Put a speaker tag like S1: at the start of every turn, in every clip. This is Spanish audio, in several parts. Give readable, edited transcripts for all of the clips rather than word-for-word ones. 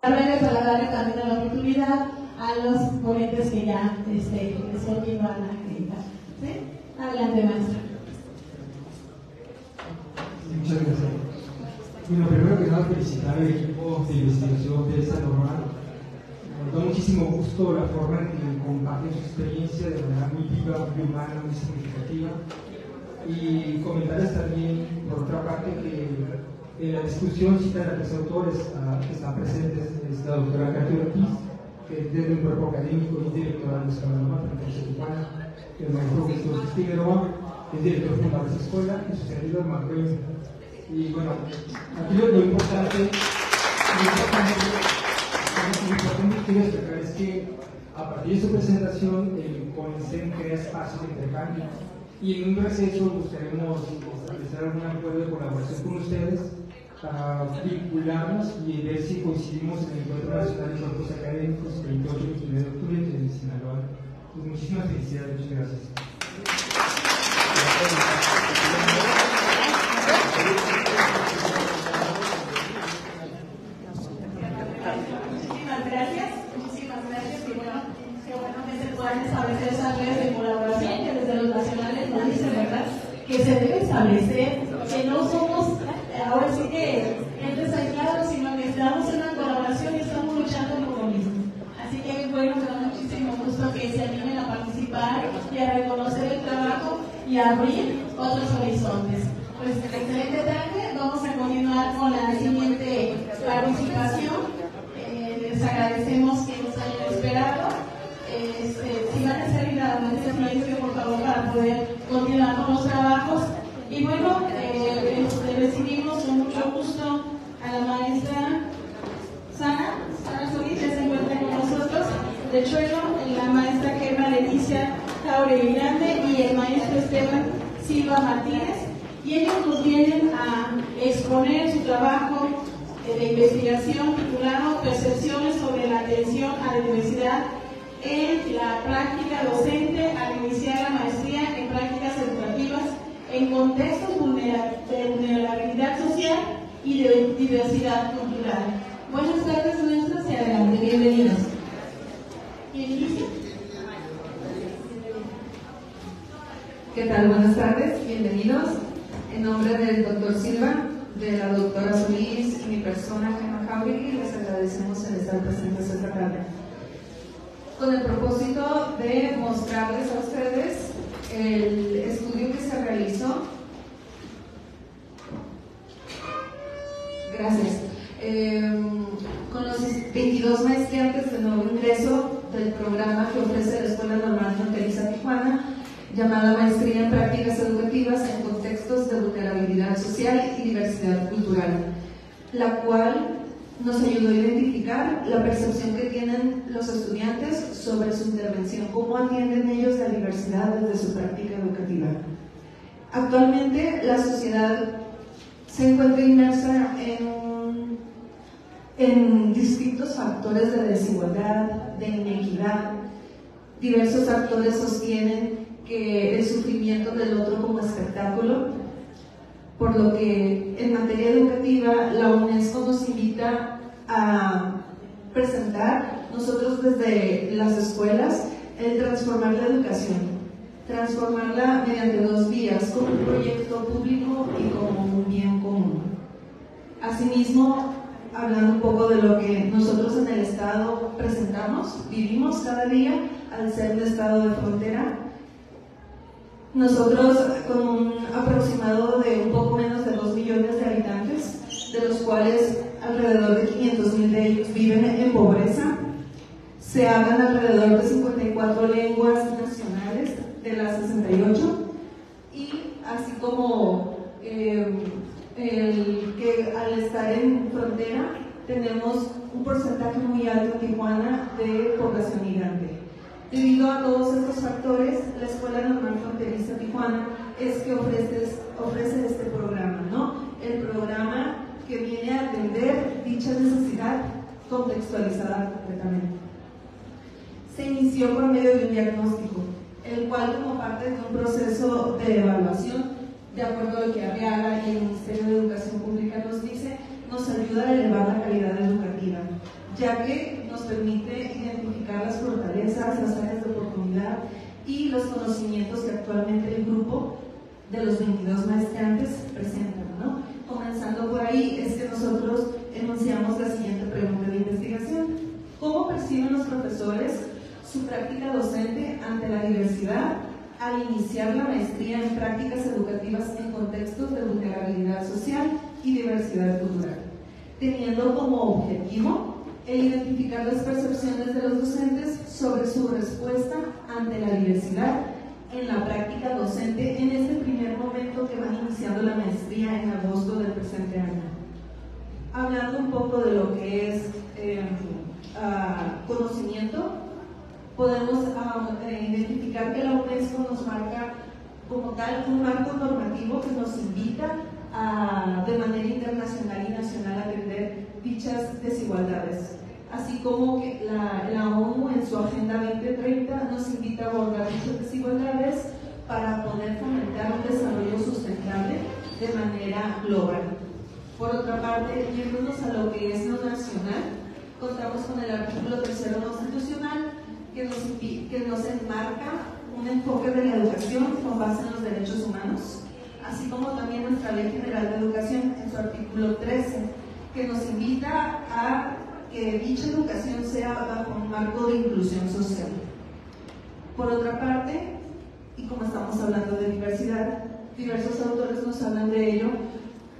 S1: para darle también la oportunidad a los ponentes que ya son quien van a acreditar. ¿Sí? Adelante, maestra.
S2: Muchas gracias. Bueno, primero que nada, felicitar al equipo de investigación de esta normal. Nos da muchísimo gusto la forma en que comparten su experiencia de manera muy viva, muy humana, muy significativa. Y comentarles también, por otra parte, que en la discusión citan a tres autores que están presentes: es la doctora Katy Ortiz, que es desde un cuerpo académico y directora de la Escuela Normal de Tijuana, el maestro Jesús Figueroa, que es director fundador de esa escuela, y su servidor Marco. Y bueno, aquí lo importante que quiero destacar es que a partir de su presentación el CONICET crea espacios de intercambio, y en un receso buscaremos establecer algún acuerdo de colaboración con ustedes para vincularnos y ver si coincidimos en el Encuentro Nacional de Cuerpos Académicos el 28 y 29 de octubre en Sinaloa. Pues muchísimas felicidades, muchas gracias.
S1: Muchísimas gracias, y bueno, qué bueno que se puedan establecer esas redes de colaboración que desde los nacionales nos dicen, ¿verdad?, que se debe establecer, que no somos ahora sí que entes aislados, sino que estamos en una colaboración y estamos luchando por lo mismo. Así que bueno, me da muchísimo gusto que se animen a participar y a reconocer el trabajo y a abrir otros horizontes. Pues excelente tarde, vamos a continuar con la siguiente participación. Les agradecemos que nos hayan esperado. Si van a salir a la maestra Florencio, por favor, para poder continuar con los trabajos. Y bueno, recibimos con mucho gusto a la maestra Sara Solís, que se encuentra con nosotros, de Chuelo, la maestra Germa Leticia Jauregui Grande y el maestro Esteban Silva Martínez. Y ellos nos vienen a exponer su trabajo de investigación titulado Percepciones sobre la atención a la diversidad en la práctica docente al iniciar la maestría en prácticas educativas en contextos de vulnerabilidad social y de diversidad cultural. Buenas tardes, maestros, y adelante, bienvenidos. ¿Quién inicia?
S3: ¿Qué tal? Buenas tardes, bienvenidos. En nombre del doctor Silva, de la doctora Solís y mi persona, Germa Jauregui, les agradecemos el estar presentes esta tarde. Con el propósito de mostrarles a ustedes el estudio que se realizó. Gracias. Con los 22 maestrantes de nuevo ingreso del programa que ofrece la Escuela Normal Fronteriza Tijuana, llamada Maestría en Prácticas Educativas en Contextos de Vulnerabilidad Social y Diversidad Cultural, la cual nos ayudó a identificar la percepción que tienen los estudiantes sobre su intervención, cómo atienden ellos la diversidad desde su práctica educativa. Actualmente la sociedad se encuentra inmersa en distintos factores de desigualdad, de inequidad. Diversos actores sostienen que el sufrimiento del otro como espectáculo, por lo que en materia educativa la UNESCO nos invita a presentar nosotros desde las escuelas el transformar la educación, transformarla mediante dos vías, como un proyecto público y como un bien común. Asimismo, hablando un poco de lo que nosotros en el Estado presentamos, vivimos cada día al ser un Estado de frontera. Nosotros, con un aproximado de un poco menos de 2 millones de habitantes, de los cuales alrededor de 500,000 de ellos viven en pobreza, se hablan alrededor de 54 lenguas nacionales de las 68, y así como que al estar en frontera tenemos un porcentaje muy alto en Tijuana de población migrante. Debido a todos estos factores, la Escuela Normal Fronteriza Tijuana es que ofrece este programa, ¿no? El programa que viene a atender dicha necesidad contextualizada completamente. Se inició por medio de un diagnóstico, el cual, como parte de un proceso de evaluación, de acuerdo a lo que Arriaga y el Ministerio de Educación Pública nos dice, nos ayuda a elevar la calidad educativa. ya que nos permite identificar las fortalezas, las áreas de oportunidad y los conocimientos que actualmente el grupo de los 22 maestrantes presentan, ¿no? Comenzando por ahí, es que nosotros enunciamos la siguiente pregunta de investigación: ¿cómo perciben los profesores su práctica docente ante la diversidad al iniciar la maestría en prácticas educativas en contextos de vulnerabilidad social y diversidad cultural, teniendo como objetivo el identificar las percepciones de los docentes sobre su respuesta ante la diversidad en la práctica docente en este primer momento que van iniciando la maestría en agosto del presente año? Hablando un poco de lo que es conocimiento, podemos identificar que la UNESCO nos marca como tal un marco normativo que nos invita de manera internacional y nacional a atender dichas desigualdades, así como que la ONU en su Agenda 2030 nos invita a abordar dichas desigualdades para poder fomentar un desarrollo sustentable de manera global. Por otra parte, yéndonos a lo que es lo nacional, contamos con el artículo 3 constitucional que nos enmarca un enfoque de la educación con base en los derechos humanos, así como también nuestra Ley General de Educación en su artículo 13, que nos invita a que dicha educación sea bajo un marco de inclusión social. Por otra parte, y como estamos hablando de diversidad, diversos autores nos hablan de ello,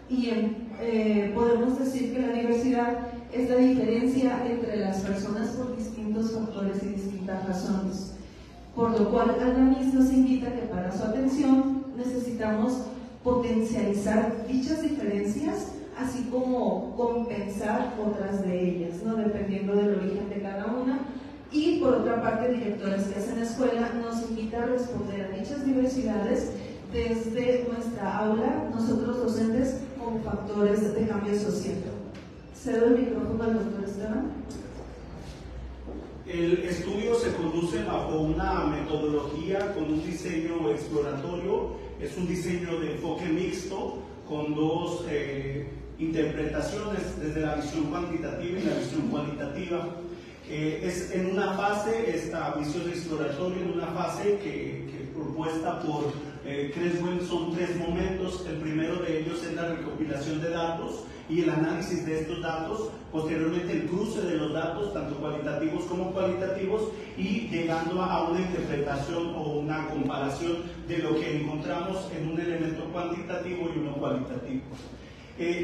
S3: y podemos decir que la diversidad es la diferencia entre las personas por distintos factores y distintas razones, por lo cual Almanis nos invita que para su atención necesitamos potencializar dichas diferencias, así como compensar otras de ellas, ¿no? Dependiendo del origen de cada una. Y por otra parte, directores que hacen escuela nos invita a responder a dichas diversidades desde nuestra aula, nosotros docentes, como factores de cambio social. Cedo el micrófono al doctor Esteban.
S4: El estudio se conduce bajo una metodología con un diseño exploratorio. Es un diseño de enfoque mixto con dos interpretaciones, desde la visión cuantitativa y la visión cualitativa. Es en una fase, esta visión exploratoria, en una fase que propuesta por Creswell, son 3 momentos. El primero de ellos es la recopilación de datos y el análisis de estos datos, posteriormente el cruce de los datos, tanto cualitativos como cualitativos, y llegando a una interpretación o una comparación de lo que encontramos en un elemento cuantitativo y uno cualitativo.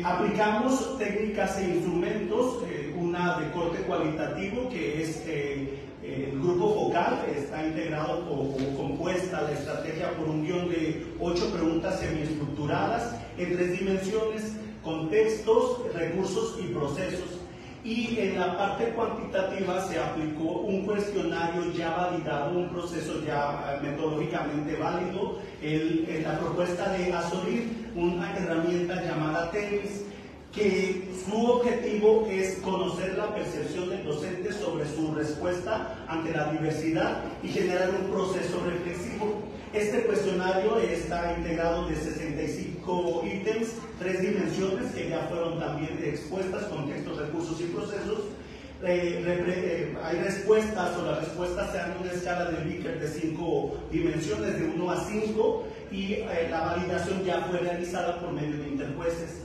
S4: Aplicamos técnicas e instrumentos, una de corte cualitativo, que es el grupo focal. Está integrado o compuesta la estrategia por un guión de 8 preguntas semiestructuradas en 3 dimensiones: contextos, recursos y procesos. Y en la parte cuantitativa se aplicó un cuestionario ya validado, un proceso ya metodológicamente válido, la propuesta de Azorín, una herramienta llamada TEMIS, que su objetivo es conocer la percepción del docente sobre su respuesta ante la diversidad y generar un proceso reflexivo. Este cuestionario está integrado de 65 ítems, 3 dimensiones que ya fueron también expuestas: contextos, recursos y procesos. Hay respuestas, o las respuestas se dan en una escala de Likert de 5 dimensiones, de 1 a 5, y la validación ya fue realizada por medio de interjueces.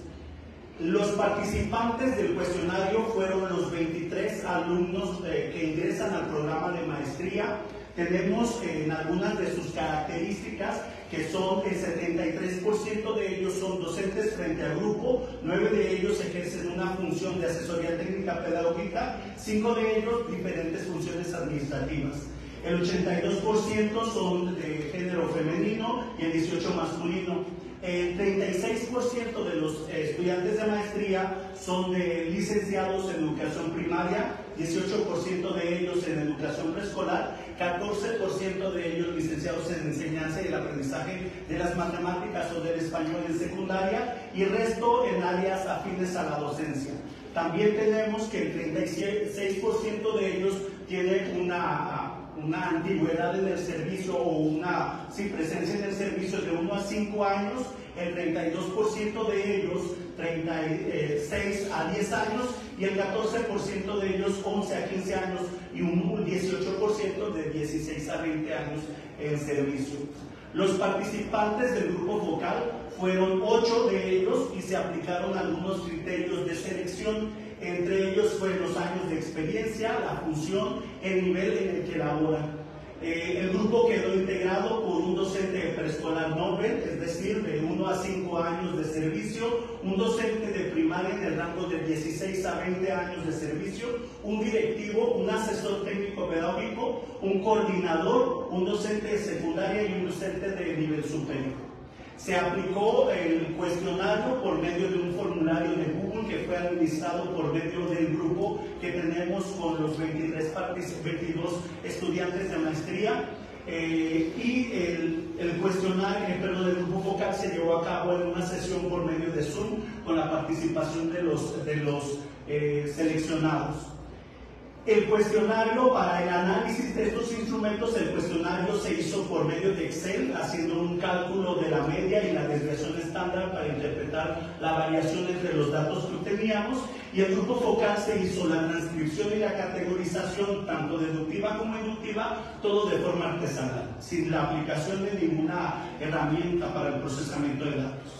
S4: Los participantes del cuestionario fueron los 23 alumnos que ingresan al programa de maestría. Tenemos en algunas de sus características que son el 73% de ellos son docentes frente al grupo, 9 de ellos ejercen una función de asesoría técnica pedagógica, 5 de ellos diferentes funciones administrativas. El 82% son de género femenino y el 18% masculino. El 36% de los estudiantes de maestría son de licenciados en educación primaria, 18% de ellos en educación preescolar, 14% de ellos licenciados en enseñanza y el aprendizaje de las matemáticas o del español en secundaria, y el resto en áreas afines a la docencia. También tenemos que el 36% de ellos tiene una antigüedad en el servicio o una presencia en el servicio de 1 a 5 años, el 32% de ellos 36 a 10 años, y el 14% de ellos 11 a 15 años y un 18% de 16 a 20 años en servicio. Los participantes del grupo focal fueron 8 de ellos y se aplicaron algunos criterios de selección. Entre ellos fueron los años de experiencia, la función, el nivel en el que laboran. El grupo quedó integrado por un docente de preescolar Nobel, es decir, de 1 a 5 años de servicio, un docente de primaria en el rango de 16 a 20 años de servicio, un directivo, un asesor técnico pedagógico, un coordinador, un docente de secundaria y un docente de nivel superior. Se aplicó el cuestionario por medio de un formulario de Google que fue administrado por medio del grupo que tenemos con los 22 estudiantes de maestría, y el cuestionario, el grupo focal se llevó a cabo en una sesión por medio de Zoom con la participación de los seleccionados. El cuestionario, para el análisis de estos instrumentos, el cuestionario se hizo por medio de Excel, haciendo un cálculo de la media y la desviación estándar para interpretar la variación entre los datos que obteníamos, y el grupo focal se hizo la transcripción y la categorización, tanto deductiva como inductiva, todo de forma artesanal, sin la aplicación de ninguna herramienta para el procesamiento de datos.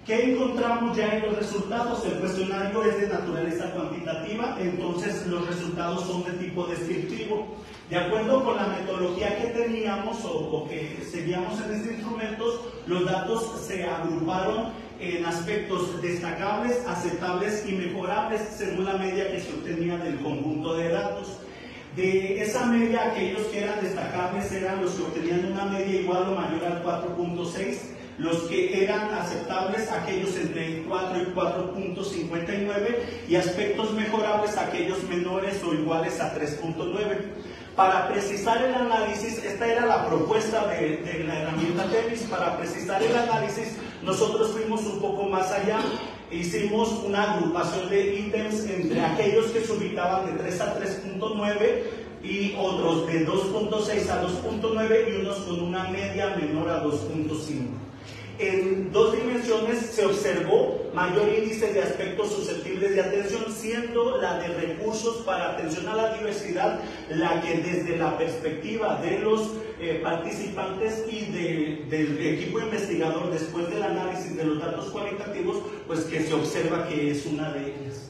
S4: ¿Qué encontramos ya en los resultados? El cuestionario es de naturaleza cuantitativa, entonces los resultados son de tipo descriptivo. De acuerdo con la metodología que teníamos o que seguíamos en estos instrumentos, los datos se agruparon en aspectos destacables, aceptables y mejorables según la media que se obtenía del conjunto de datos. De esa media, aquellos que eran destacables eran los que obtenían una media igual o mayor al 4.6, los que eran aceptables, aquellos entre 4 y 4.59, y aspectos mejorables, aquellos menores o iguales a 3.9. Para precisar el análisis, esta era la propuesta de la herramienta TEMIS. Para precisar el análisis, nosotros fuimos un poco más allá. Hicimos una agrupación de ítems entre aquellos que se ubicaban de 3 a 3.9 y otros de 2.6 a 2.9 y unos con una media menor a 2.5. En 2 dimensiones se observó mayor índice de aspectos susceptibles de atención, siendo la de recursos para atención a la diversidad la que desde la perspectiva de los participantes y del equipo investigador, después del análisis de los datos cualitativos, pues que se observa que es una de ellas.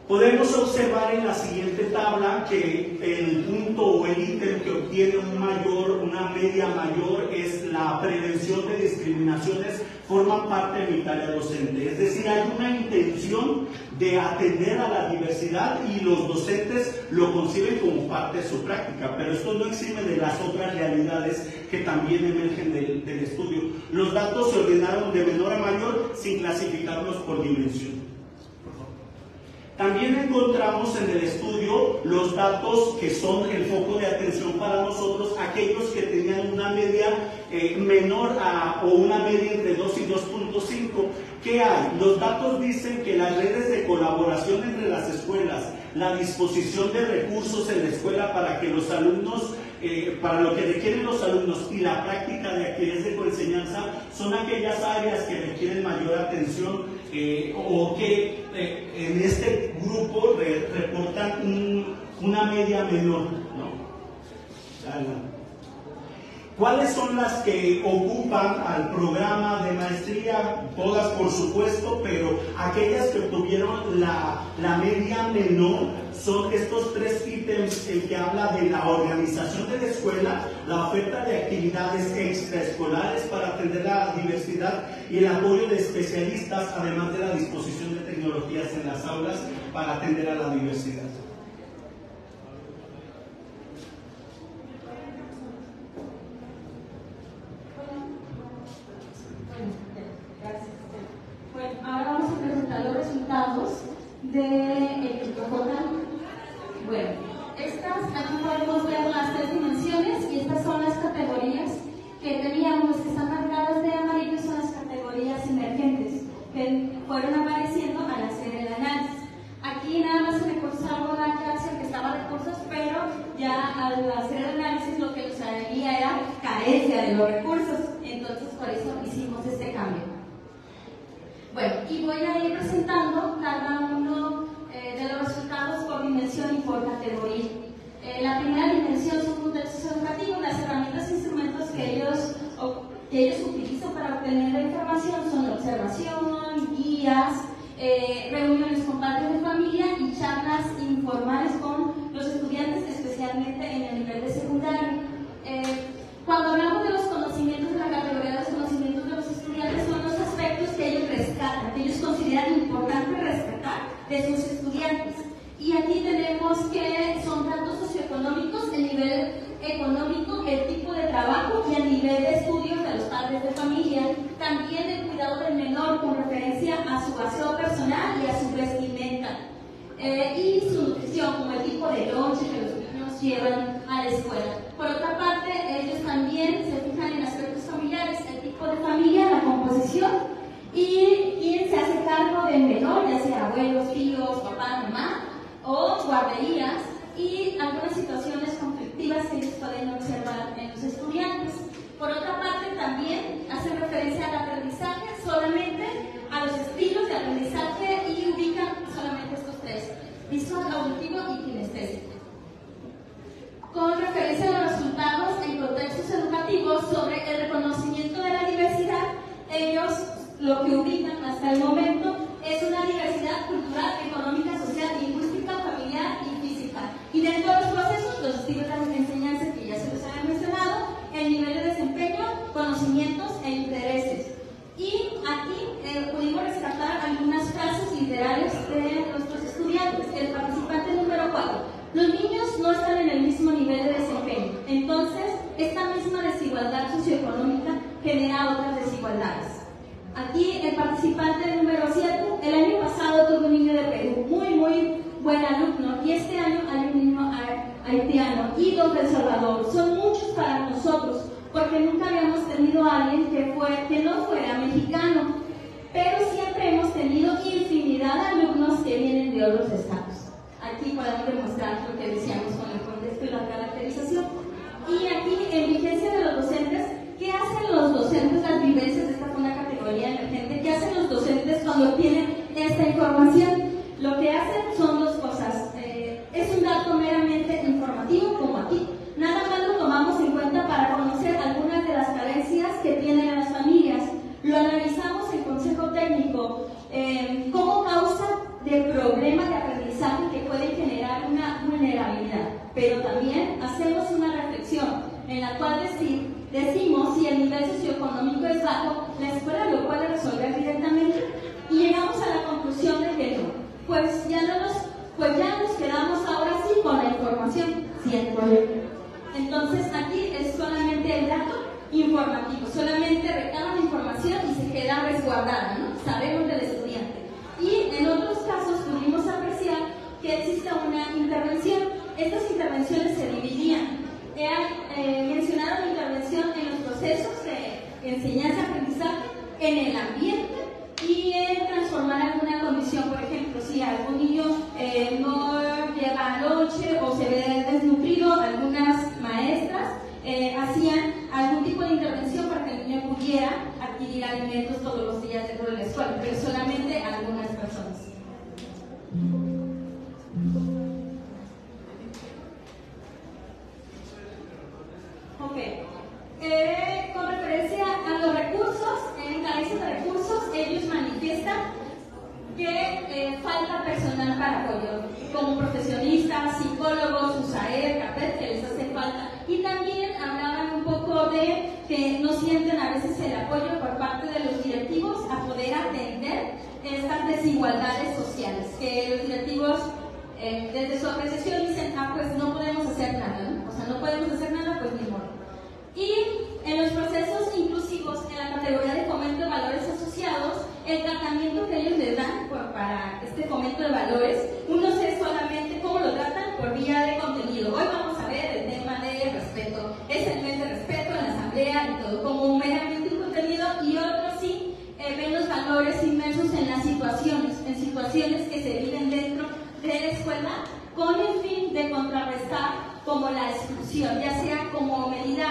S4: Podemos observar en la siguiente tabla que el punto o el ítem que obtiene una media mayor es la prevención de discriminaciones, forman parte de mi tarea docente. Es decir, hay una intención de atender a la diversidad y los docentes lo conciben como parte de su práctica, pero esto no exime de las otras realidades que también emergen del estudio. Los datos se ordenaron de menor a mayor sin clasificarlos por dimensión. También encontramos en el estudio los datos que son el foco de atención para nosotros, aquellos que tenían una media menor o una media entre 2 y 2.5. ¿Qué hay? Los datos dicen que las redes de colaboración entre las escuelas, la disposición de recursos en la escuela para que los alumnos, para lo que requieren los alumnos, y la práctica de actividades de coenseñanza son aquellas áreas que requieren mayor atención o que en este grupo reportan una media menor, ¿no? ¿Cuáles son las que ocupan al programa de maestría? Todas, por supuesto, pero aquellas que obtuvieron la media menor son estos 3 ítems: el que habla de la organización de la escuela, la oferta de actividades extraescolares para atender a la diversidad y el apoyo de especialistas, además de la disposición de tecnologías en las aulas para atender a la diversidad.
S1: Bueno, ahora vamos a presentar los resultados del grupo focal. Bueno, aquí podemos ver las 3 dimensiones y estas son las categorías que teníamos, que están marcadas de amarillo, son las categorías emergentes que fueron apareciendo al hacer el análisis. Aquí nada más se recursaba la clase que estaba recursos, pero ya al hacer el análisis lo que nos salía era carencia de los recursos, entonces por eso hicimos este cambio. Bueno, y
S5: voy a ir presentando cada uno de los resultados por dimensión y por categoría. La primera dimensión son contextos educativos. Las herramientas e instrumentos que ellos utilizan para obtener la información son observación, guías, reuniones con padres de familia y charlas informales con los estudiantes, especialmente en el nivel de secundaria. Cuando hablamos de los conocimientos, de la categoría de los conocimientos de los estudiantes, son los aspectos que ellos rescatan, que ellos consideran importante rescatar de sus estudiantes. Y aquí tenemos que son datos socioeconómicos, el nivel económico, el tipo de trabajo y el nivel de estudios de los padres de familia. También el cuidado del menor con referencia a su aseo personal y a su vestimenta. Y su nutrición, como el tipo de lonche que los niños llevan a la escuela. Por otra parte, ellos también se fijan en aspectos familiares, el tipo de familia, la composición y quién se hace cargo del menor, ya sea abuelos, tíos, papá, mamá o guarderías, y algunas situaciones conflictivas que ellos pueden observar en los estudiantes. Por otra parte, también hacen referencia al aprendizaje, solamente a los estilos de aprendizaje, y ubican solamente estos tres: visual, auditivo y kinestésico. Con referencia a los resultados en contextos educativos sobre el reconocimiento de la diversidad, ellos lo que ubican hasta el momento es una diversidad cultural, económica, social, lingüística, familiar y física. Y dentro de los procesos, los estilos de enseñanza que ya se los había mencionado, el nivel de desempeño, conocimientos e intereses. Y aquí pudimos rescatar algunas frases literales de nuestros estudiantes. El participante número 4. Los niños no están en el mismo nivel de desempeño. Entonces, esta misma desigualdad socioeconómica genera otras desigualdades. Aquí el participante número 7, el año pasado tuve un niño de Perú, muy buen alumno, y este año hay un niño haitiano y dos de El Salvador. Son muchos para nosotros, porque nunca habíamos tenido a alguien que no fuera mexicano, pero siempre hemos tenido infinidad de alumnos que vienen de otros estados. Aquí podemos demostrar lo que decíamos con el contexto y la caracterización. Y aquí, en vigencia de los docentes, ¿qué hacen los docentes? Las vivencias, esta fue una categoría emergente. ¿Qué hacen los docentes cuando obtienen esta información? Lo que hacen son dos cosas. Es un dato meramente informativo, como aquí. Nada más lo tomamos en cuenta para conocer algunas de las carencias que tienen las familias. Lo analizamos en consejo técnico como causa de problemas de aprendizaje que pueden generar una vulnerabilidad. Pero también hacemos una reflexión en la cual decimos si el nivel socioeconómico es bajo, la escuela lo puede resolver directamente, y llegamos a la conclusión de que no. Pues ya nos quedamos ahora sí con la información, siendo. Entonces aquí es solamente el dato informativo, solamente recaban información y se queda resguardada, ¿no? Sabemos del estudiante. Y en otros casos pudimos apreciar que existe una intervención. Estas intervenciones se dividían. Mencionaron intervención en los procesos de enseñanza-aprendizaje, en el ambiente y en transformar alguna condición. Por ejemplo, si algún niño no lleva lonche o se ve desnutrido, algunas maestras hacían algún tipo de intervención para que el niño pudiera adquirir alimentos todos los días dentro de la escuela, pero solamente algunas personas. Ok. Con referencia a los recursos, en carencia de recursos, ellos manifiestan que falta personal para apoyo, como profesionistas, psicólogos, USAER, CAPET, que les hace falta. Y también hablaban un poco de que no sienten a veces el apoyo por parte de los directivos a poder atender estas desigualdades sociales, que los directivos desde su apreciación dicen, pues no podemos hacer nada, ¿no? O sea, no podemos hacer nada, pues ni modo. Y en los procesos inclusivos, en la categoría de fomento de valores asociados, el tratamiento que ellos les dan para este fomento de valores, unos es solamente cómo lo tratan por vía de contenido. Hoy vamos a ver el tema de respeto, es el mes de respeto en la asamblea y todo, como meramente un contenido, y otros sí ven los valores inmersos en las situaciones, que se viven dentro de la escuela, con el fin de contrarrestar como la exclusión, ya sea como medida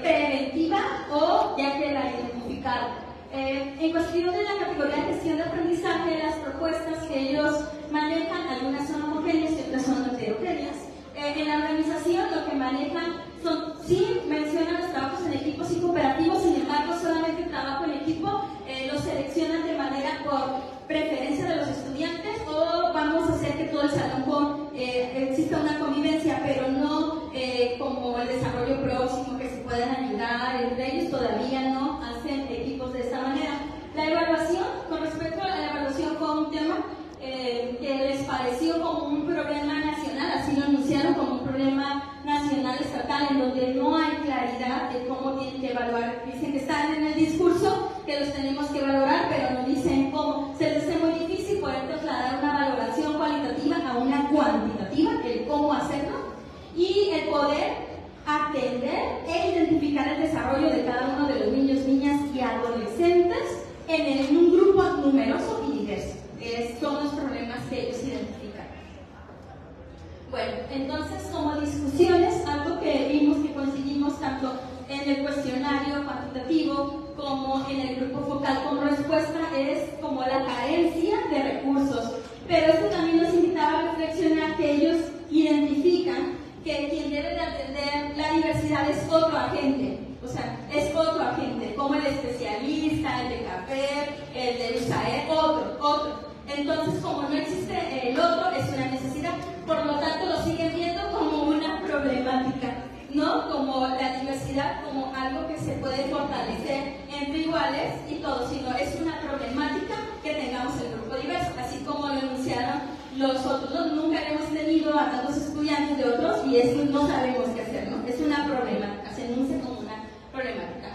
S5: preventiva o ya que la identificaron. En cuestión de la categoría de gestión de aprendizaje, las propuestas que ellos manejan, algunas son homogéneas y otras son heterogéneas. En la organización lo que manejan son, sí mencionan los trabajos en equipos y cooperativos, sin embargo solamente el trabajo en equipo lo seleccionan de manera por preferencia de los estudiantes, o vamos a hacer que todo el salón exista una convivencia, pero no como el desarrollo próximo, que se puedan ayudar entre ellos, todavía no hacen equipos de esta manera. La evaluación, con respecto a la evaluación, fue un tema que les pareció como un problema nacional, así lo anunciaron como un problema nacional estatal, en donde no hay claridad de cómo tienen que evaluar. Dicen que están en el discurso, que los tenemos que valorar, pero no dicen cómo. Se les hace muy difícil poder trasladar una valoración cualitativa a una cuantitativa, el cómo hacerlo, y el poder atender e identificar el desarrollo de cada uno de los niños, niñas y adolescentes en un grupo numeroso y diverso. Son los problemas que ellos identifican. Bueno, entonces, como discusiones, algo que vimos que conseguimos tanto en el cuestionario cuantitativo como en el grupo focal como respuesta es como la carencia de recursos. Pero esto también nos invitaba a reflexionar que ellos identifican que quien debe de atender la diversidad es otro agente. O sea, es otro agente, como el especialista, el de CAPER, el de USAED, otro. Entonces, como no existe el otro, es una necesidad, por lo tanto lo siguen viendo como una problemática, ¿no? Como la diversidad, como algo que se puede fortalecer entre iguales y todo, sino es una problemática que tengamos el grupo diverso, así como lo enunciaron los otros. Nunca hemos tenido a tantos estudiantes de otros y eso no sabemos qué hacer, ¿no? Es una problemática, se enuncia como una problemática.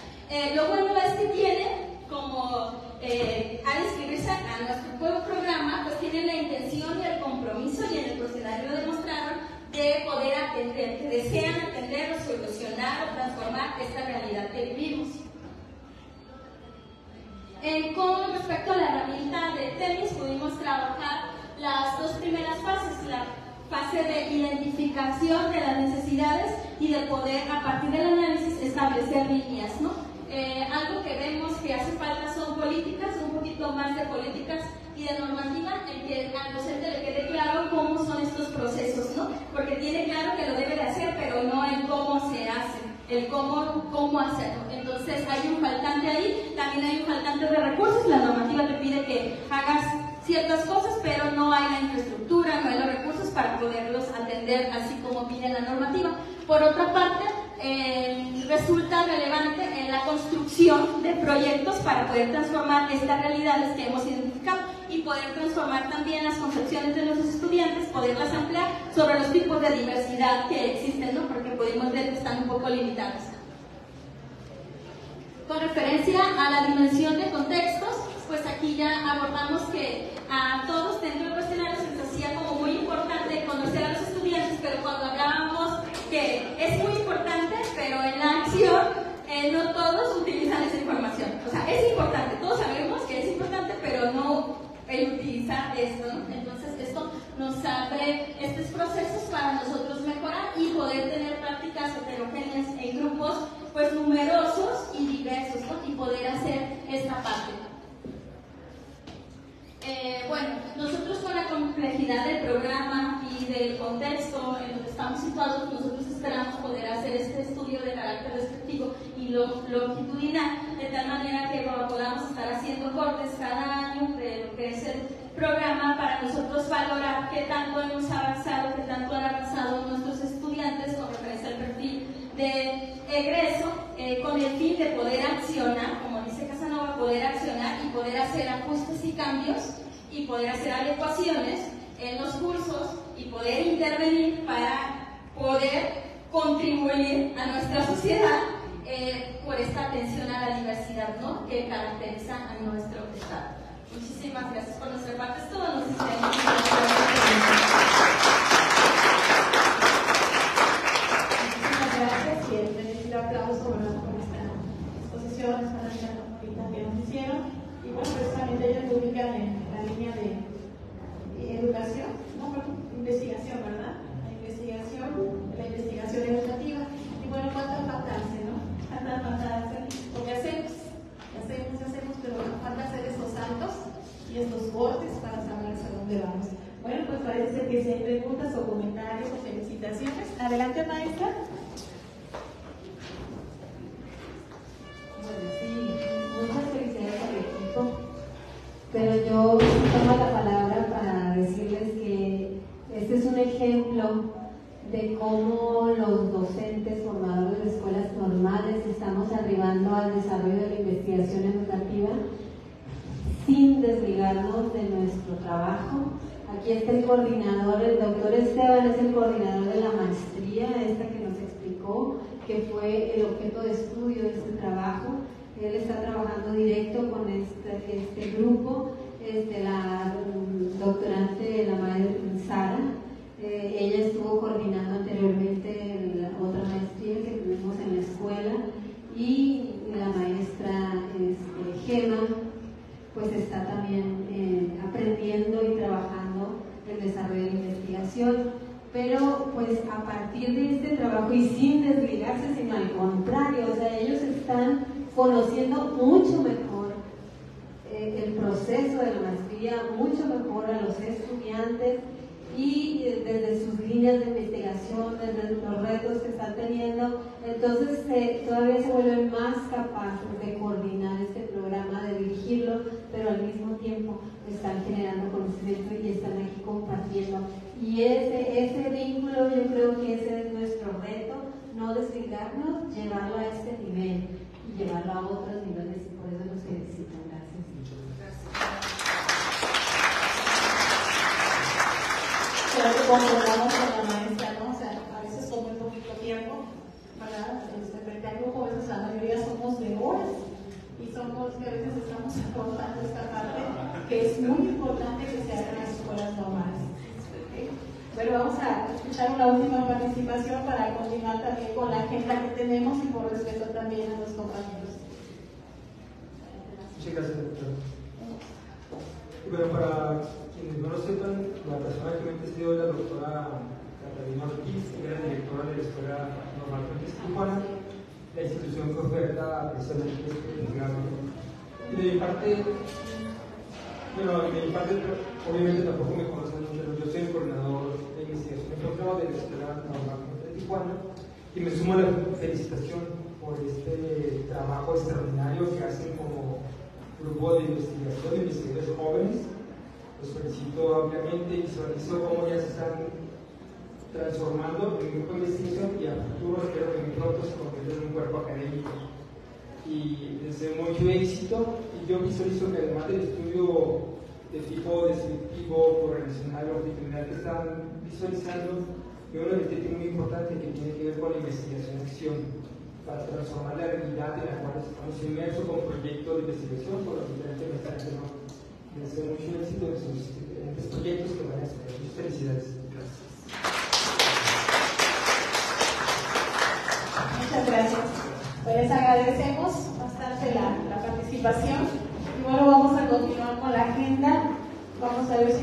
S5: Lo bueno es que tiene como al inscribirse a nuestro programa, pues tienen la intención y el compromiso, y en el cuestionario lo demostraron, de poder atender, que desean atender o solucionar o transformar esta realidad que vivimos. Con respecto a la herramienta de TEMIS, pudimos trabajar las dos primeras fases, la fase de identificación de las necesidades y de poder, a partir del análisis, establecer líneas, ¿no? Algo que vemos que hace falta son políticas, un poquito más de políticas y de normativa, en que al docente le quede claro cómo son estos procesos, ¿no? Porque tiene claro que lo debe de hacer, pero no el cómo se hace, el cómo hacerlo. Entonces hay un faltante ahí, también hay un faltante de recursos. La normativa te pide que hagas ciertas cosas, pero no hay la infraestructura, no hay los recursos para poderlos atender así como pide la normativa. Por otra parte, resulta relevante en la construcción de proyectos para poder transformar estas realidades que hemos identificado y poder transformar también las concepciones de los estudiantes, poderlas ampliar sobre los tipos de diversidad que existen, ¿no? Porque pudimos ver que están un poco limitadas. Con referencia a la dimensión de contextos, pues aquí ya abordamos que a todos dentro del cuestionario se nos hacía como muy importante conocer a los estudiantes, pero cuando hablábamos que es muy importante, pero en la acción no todos utilizan esa información. O sea, es importante, todos sabemos que es importante, pero no utilizar esto, ¿no? Entonces esto nos abre estos procesos para nosotros mejorar y poder tener prácticas heterogéneas en grupos pues numerosos y diversos, ¿no? Y poder hacer esta parte. Bueno, nosotros con la complejidad del programa y del contexto en donde estamos situados, nosotros esperamos poder hacer este estudio de carácter descriptivo y longitudinal, de tal manera que podamos estar haciendo cortes cada año de lo que es el programa para nosotros valorar qué tanto hemos avanzado, qué tanto han avanzado nuestros estudiantes con referencia al perfil de egreso, con el fin de poder accionar, como dice Casanova, poder accionar y poder hacer ajustes y cambios y poder hacer adecuaciones en los cursos y poder intervenir para poder contribuir a nuestra sociedad por esta atención a la diversidad, ¿no?, que caracteriza a nuestro Estado. Muchísimas gracias por nuestra parte. Es todo. No sé si hay
S1: gracias y el merecido aplauso por esta exposición, esta ahorita que nos hicieron. Y bueno, precisamente ellos lo ubican en la línea de educación, no, investigación, ¿verdad? La investigación educativa. Y bueno, falta faltarse, ¿no? Falta faltarse, porque hacemos, pero Bueno, pues parece ser que si hay preguntas o comentarios o felicitaciones. Adelante, maestra.
S6: Bueno, sí, muchas felicidades al equipo, pero yo tomo la palabra para decirles que este es un ejemplo de cómo los docentes formadores de escuelas normales estamos arribando al desarrollo de la investigación educativa sin desligarnos de nuestro trabajo. Aquí está el coordinador, el doctor Esteban es el coordinador de la maestría, esta que nos explicó, que fue el objeto de estudio de este trabajo. Él está trabajando directo con este grupo, la doctorante, la maestra Sara, ella estuvo coordinando anteriormente la otra maestría que tuvimos en la escuela, y la maestra Gema pues está también aprendiendo y trabajando el desarrollo de la investigación, pero pues a partir de este trabajo y sin desligarse, sino al contrario, o sea, ellos están conociendo mucho mejor el proceso de la maestría, mucho mejor a los estudiantes, y desde sus líneas de investigación, desde los retos que están teniendo, entonces todavía se vuelven más capaces de coordinar este programa, de dirigirlo, pero al mismo tiempo están generando conocimiento y están aquí compartiendo. Y ese vínculo, yo creo que ese es nuestro reto, no desligarnos, llevarlo a este nivel y llevarlo a otros niveles, y por eso los felicito. Gracias.
S1: Creo que concordamos con la maestra, ¿no? O sea, a veces toma un poquito tiempo, ¿verdad? Frente al grupo, a veces la mayoría somos de horas, y somos que a veces estamos acordando esta parte, que es muy importante que se haga en las escuelas normales. ¿Okay? Pero vamos a escuchar una última participación para continuar también con la agenda que tenemos y por respeto también a los compañeros.
S2: Muchas gracias, doctor. Y bueno, para quienes no lo sepan, la persona que me antecedió es la doctora Catalina Ortiz, que era directora de la Escuela Normal de Tijuana, la institución que oferta precisamente este grado. Y de mi parte, obviamente tampoco me conocen mucho, yo soy el coordinador de investigación y posgrado de la Escuela Normal de Tijuana, y me sumo a la felicitación por este trabajo extraordinario que hacen como grupo de investigación, de investigadores jóvenes. Los felicito ampliamente y visualizo cómo ya se están transformando en grupo de investigación, y a futuro espero que muy pronto se convierta en un cuerpo académico. Y les deseo mucho éxito, y yo visualizo que además del estudio de tipo descriptivo, correlacional o longitudinal que están visualizando, veo una vertiente muy importante que tiene que ver con la investigación-acción, para transformar la realidad en la cual estamos inmersos con proyectos de investigación por los diferentes mensajes. Les deseo mucho éxito en sus diferentes proyectos que van a hacer. Muchas felicidades. Gracias.
S1: Muchas gracias. Pues les agradecemos bastante la participación. Y bueno, vamos a continuar con la agenda. Vamos a ver si